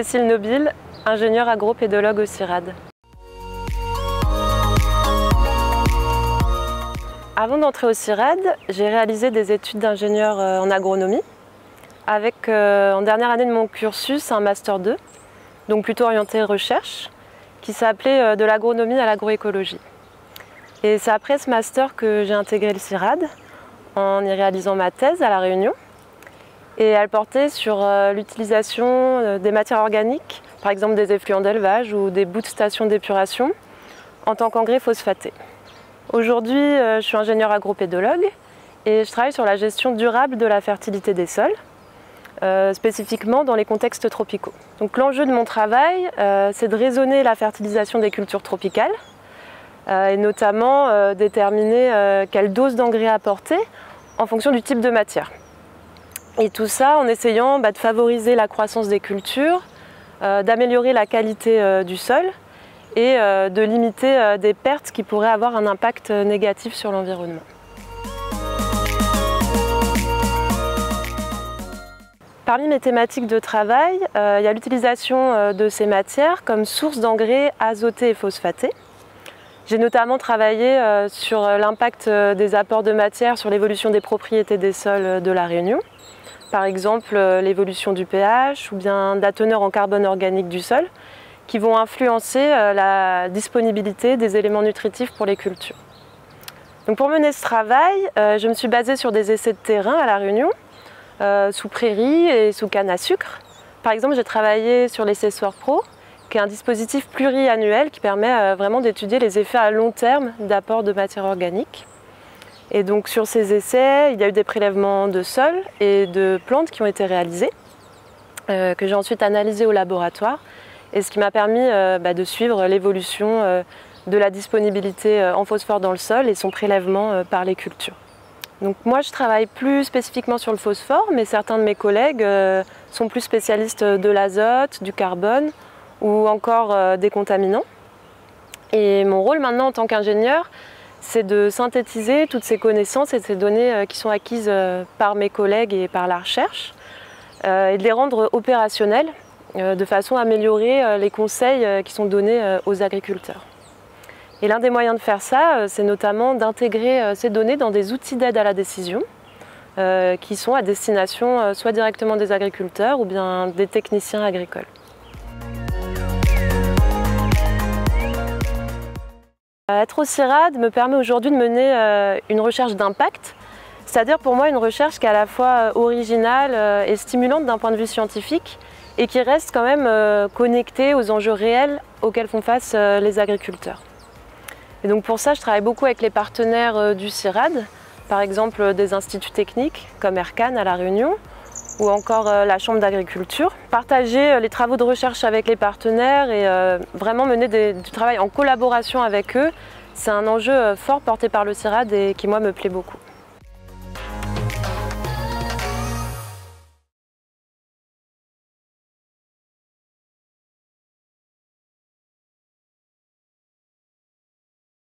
Cécile Nobile, ingénieure agropédologue au CIRAD. Avant d'entrer au CIRAD, j'ai réalisé des études d'ingénieur en agronomie, avec en dernière année de mon cursus un Master 2, donc plutôt orienté recherche, qui s'appelait de l'agronomie à l'agroécologie. Et c'est après ce Master que j'ai intégré le CIRAD, en y réalisant ma thèse à La Réunion. Et elle portait sur l'utilisation des matières organiques, par exemple des effluents d'élevage ou des boues de stations d'épuration, en tant qu'engrais phosphatés. Aujourd'hui, je suis ingénieure agropédologue et je travaille sur la gestion durable de la fertilité des sols, spécifiquement dans les contextes tropicaux. Donc l'enjeu de mon travail, c'est de raisonner la fertilisation des cultures tropicales et notamment déterminer quelle dose d'engrais apporter en fonction du type de matière. Et tout ça en essayant de favoriser la croissance des cultures, d'améliorer la qualité du sol et de limiter des pertes qui pourraient avoir un impact négatif sur l'environnement. Parmi mes thématiques de travail, il y a l'utilisation de ces matières comme source d'engrais azotés et phosphatés. J'ai notamment travaillé sur l'impact des apports de matière sur l'évolution des propriétés des sols de La Réunion. Par exemple, l'évolution du pH ou bien de la teneur en carbone organique du sol, qui vont influencer la disponibilité des éléments nutritifs pour les cultures. Donc pour mener ce travail, je me suis basée sur des essais de terrain à La Réunion, sous prairies et sous canne à sucre. Par exemple, j'ai travaillé sur l'essai SOAR Pro, qui est un dispositif pluriannuel qui permet vraiment d'étudier les effets à long terme d'apport de matière organique. Et donc sur ces essais, il y a eu des prélèvements de sol et de plantes qui ont été réalisés, que j'ai ensuite analysés au laboratoire, et ce qui m'a permis de suivre l'évolution de la disponibilité en phosphore dans le sol et son prélèvement par les cultures. Donc moi je travaille plus spécifiquement sur le phosphore, mais certains de mes collègues sont plus spécialistes de l'azote, du carbone ou encore des contaminants. Et mon rôle maintenant en tant qu'ingénieur, c'est de synthétiser toutes ces connaissances et ces données qui sont acquises par mes collègues et par la recherche et de les rendre opérationnelles de façon à améliorer les conseils qui sont donnés aux agriculteurs. Et l'un des moyens de faire ça, c'est notamment d'intégrer ces données dans des outils d'aide à la décision qui sont à destination soit directement des agriculteurs ou bien des techniciens agricoles. Être au CIRAD me permet aujourd'hui de mener une recherche d'impact, c'est-à-dire pour moi une recherche qui est à la fois originale et stimulante d'un point de vue scientifique et qui reste quand même connectée aux enjeux réels auxquels font face les agriculteurs. Et donc pour ça, je travaille beaucoup avec les partenaires du CIRAD, par exemple des instituts techniques comme ERCAN à La Réunion ou encore la Chambre d'agriculture. Partager les travaux de recherche avec les partenaires et vraiment mener du travail en collaboration avec eux, c'est un enjeu fort porté par le CIRAD et qui moi me plaît beaucoup.